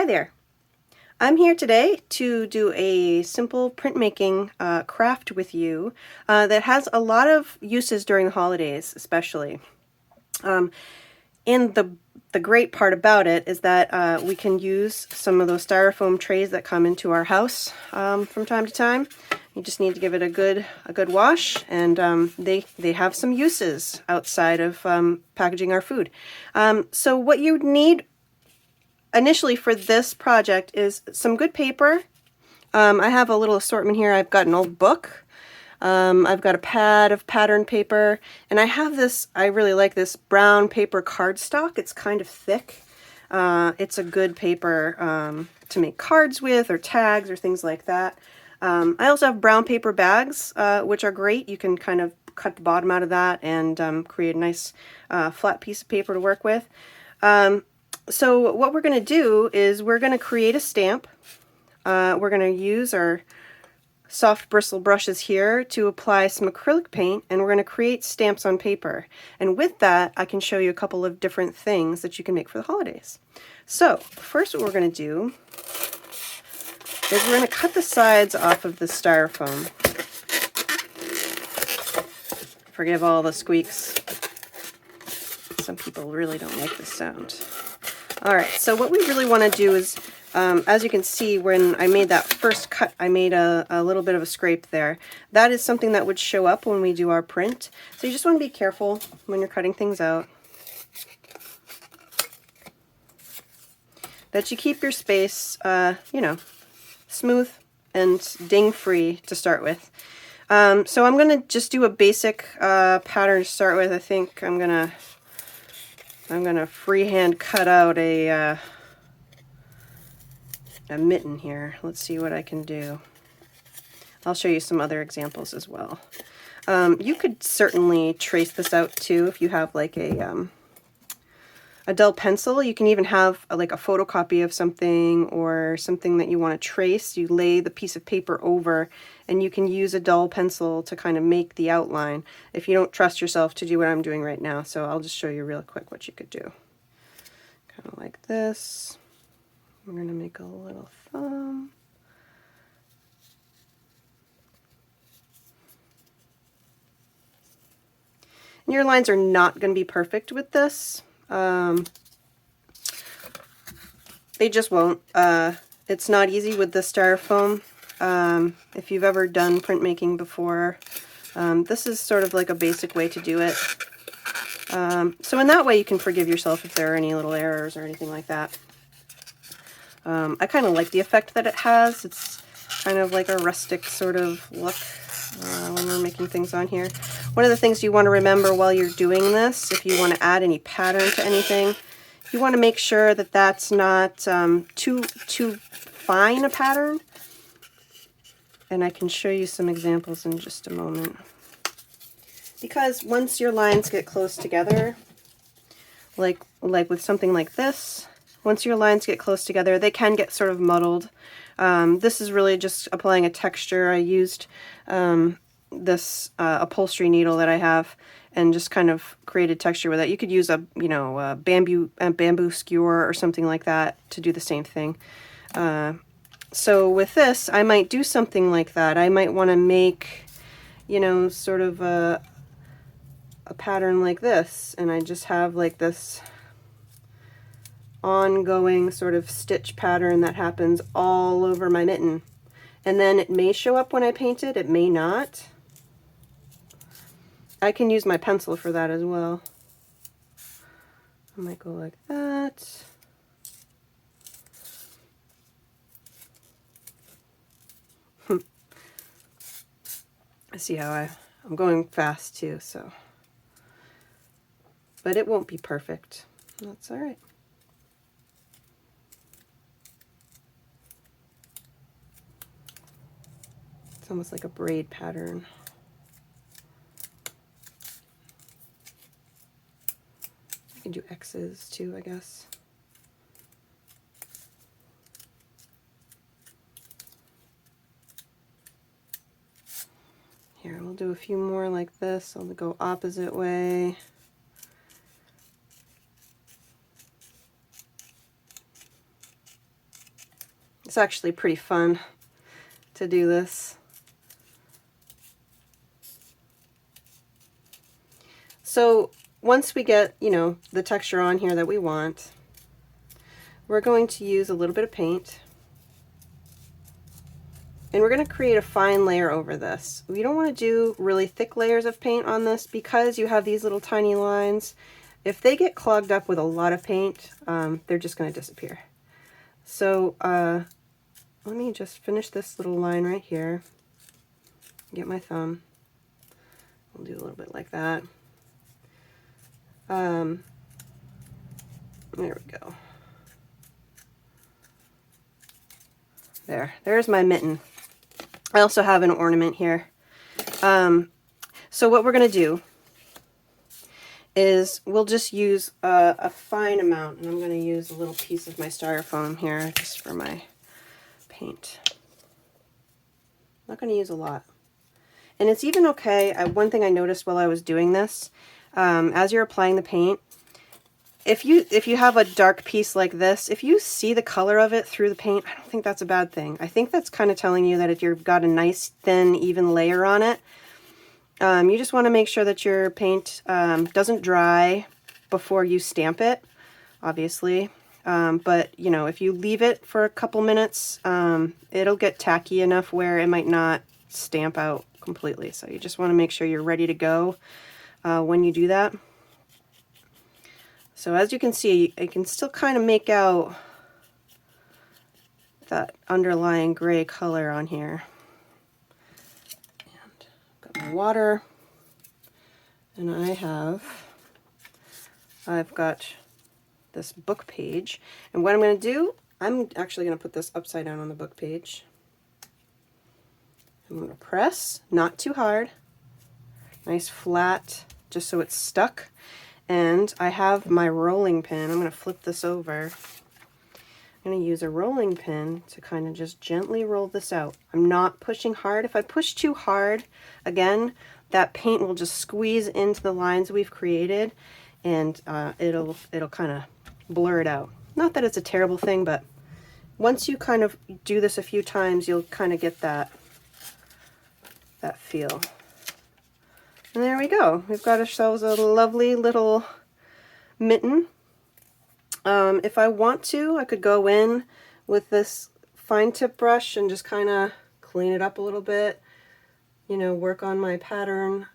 Hi there. I'm here today to do a simple printmaking craft with you that has a lot of uses during the holidays, especially. And the great part about it is that we can use some of those styrofoam trays that come into our house from time to time. You just need to give it a good wash, and they have some uses outside of packaging our food. So what you need initially for this project is some good paper. I have a little assortment here. I've got an old book. I've got a pad of pattern paper, and I have this, I really like this brown paper cardstock. It's kind of thick. It's a good paper to make cards with, or tags, or things like that. I also have brown paper bags, which are great. You can kind of cut the bottom out of that and create a nice flat piece of paper to work with. So what we're going to do is we're going to create a stamp. We're going to use our soft bristle brushes here to apply some acrylic paint, and we're going to create stamps on paper. And with that, I can show you a couple of different things that you can make for the holidays. So first what we're going to do is we're going to cut the sides off of the styrofoam. Forgive all the squeaks. Some people really don't like this sound. Alright, so what we really want to do is, as you can see, when I made that first cut, I made a little bit of a scrape there. That is something that would show up when we do our print. So you just want to be careful when you're cutting things out, that you keep your space, you know, smooth and ding-free to start with. So I'm going to just do a basic pattern to start with. I think I'm gonna freehand cut out a mitten here. Let's see what I can do. I'll show you some other examples as well. You could certainly trace this out too if you have like a dull pencil. You can even have like a photocopy of something or something that you want to trace. You lay the piece of paper over and you can use a dull pencil to kind of make the outline if you don't trust yourself to do what I'm doing right now. So I'll just show you real quick what you could do. Kind of like this. We're going to make a little thumb. And your lines are not going to be perfect with this. They just won't. It's not easy with the styrofoam. If you've ever done printmaking before, this is sort of like a basic way to do it. So in that way you can forgive yourself if there are any little errors or anything like that. I kind of like the effect that it has. It's kind of like a rustic sort of look when we're making things on here. One of the things you want to remember while you're doing this, if you want to add any pattern to anything, you want to make sure that that's not too fine a pattern. And I can show you some examples in just a moment. Because once your lines get close together, like with something like this, once your lines get close together, they can get sort of muddled. This is really just applying a texture. I used this upholstery needle that I have and just kind of created texture with it. You could use a bamboo skewer or something like that to do the same thing. So with this, I might do something like that. I might want to make, you know, sort of a pattern like this, and I just have like this ongoing sort of stitch pattern that happens all over my mitten. And then it may show up when I paint it, it may not. I can use my pencil for that as well. I might go like that. I see how I'm going fast too, so. But it won't be perfect. That's all right. It's almost like a braid pattern. I can do X's too, I guess. Here, we'll do a few more like this. I'll go opposite way. It's actually pretty fun to do this. So once we get, you know, the texture on here that we want, we're going to use a little bit of paint. And we're going to create a fine layer over this. We don't want to do really thick layers of paint on this because you have these little tiny lines. If they get clogged up with a lot of paint, they're just going to disappear. So let me just finish this little line right here. Get my thumb. We'll do a little bit like that. There we go. There's my mitten. I also have an ornament here. So what we're going to do is we'll just use a fine amount, and I'm going to use a little piece of my styrofoam here just for my paint. I'm not going to use a lot. And it's even okay, one thing I noticed while I was doing this, as you're applying the paint, if you have a dark piece like this, if you see the color of it through the paint, I don't think that's a bad thing. I think that's kind of telling you that if you've got a nice, thin, even layer on it, you just want to make sure that your paint doesn't dry before you stamp it, obviously. But, you know, if you leave it for a couple minutes, it'll get tacky enough where it might not stamp out completely. So you just want to make sure you're ready to go when you do that. So as you can see, I can still kind of make out that underlying gray color on here. And got my water, and I've got this book page. And what I'm going to do, I'm actually going to put this upside down on the book page. I'm going to press, not too hard, nice flat, just so it's stuck. And I have my rolling pin. I'm going to flip this over. I'm going to use a rolling pin to kind of just gently roll this out. I'm not pushing hard. If I push too hard, again, that paint will just squeeze into the lines we've created, and it'll kind of blur it out. Not that it's a terrible thing, but once you kind of do this a few times, you'll kind of get that feel. And there we go. We've got ourselves a lovely little mitten. If I want to, I could go in with this fine tip brush and just kind of clean it up a little bit. You know, work on my pattern.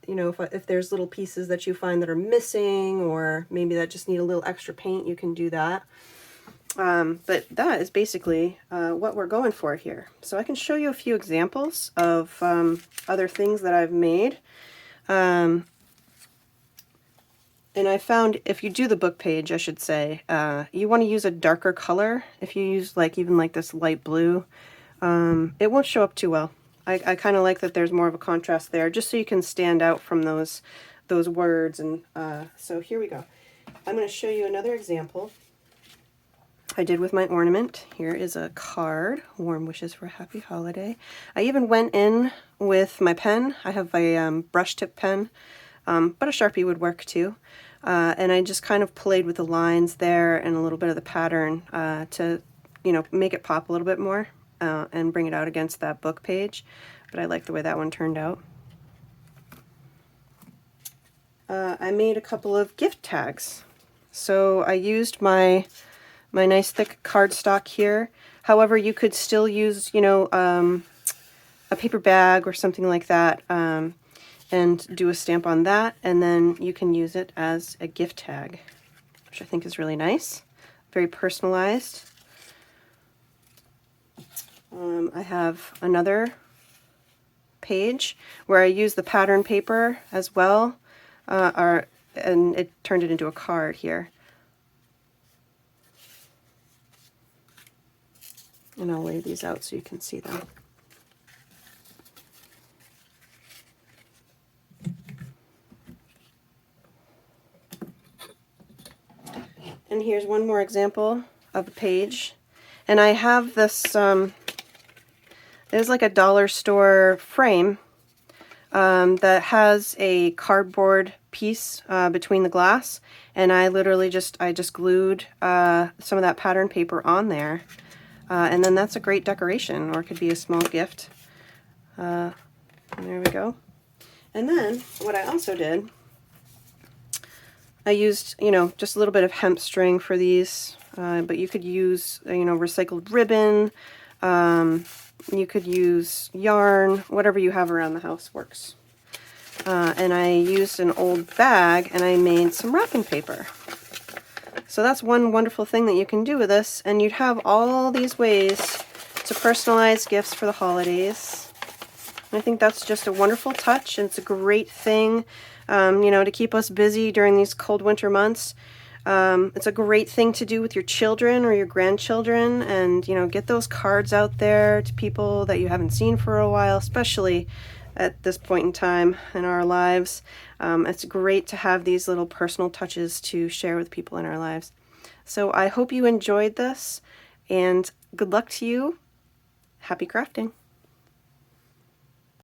You know, if there's little pieces that you find that are missing, or maybe that just need a little extra paint, you can do that. But that is basically what we're going for here. So I can show you a few examples of other things that I've made. And I found if you do the book page, I should say, you want to use a darker color. If you use even like this light blue, it won't show up too well. I kind of like that there's more of a contrast there, just so you can stand out from those words. And so here we go. I'm going to show you another example I did with my ornament. Here is a card, warm wishes for a happy holiday. I even went in with my pen. I have a brush tip pen, but a Sharpie would work too. And I just kind of played with the lines there and a little bit of the pattern to, you know, make it pop a little bit more and bring it out against that book page. But I like the way that one turned out. I made a couple of gift tags. So I used my nice thick cardstock here. However, you could still use, you know, a paper bag or something like that, and do a stamp on that, and then you can use it as a gift tag, which I think is really nice, very personalized. I have another page where I use the pattern paper as well, and it turned it into a card here. And I'll lay these out so you can see them. And here's one more example of a page. And I have this, there's like a dollar store frame that has a cardboard piece between the glass. And I literally just glued some of that pattern paper on there. And then that's a great decoration, or it could be a small gift. There we go. And then what I also did, I used, you know, just a little bit of hemp string for these, but you could use, you know, recycled ribbon, you could use yarn, whatever you have around the house works. And I used an old bag and I made some wrapping paper. So that's one wonderful thing that you can do with this, and you'd have all these ways to personalize gifts for the holidays. And I think that's just a wonderful touch, and it's a great thing, you know, to keep us busy during these cold winter months. It's a great thing to do with your children or your grandchildren, and, you know, get those cards out there to people that you haven't seen for a while, especially at this point in time in our lives. It's great to have these little personal touches to share with people in our lives. So I hope you enjoyed this, and good luck to you. Happy crafting.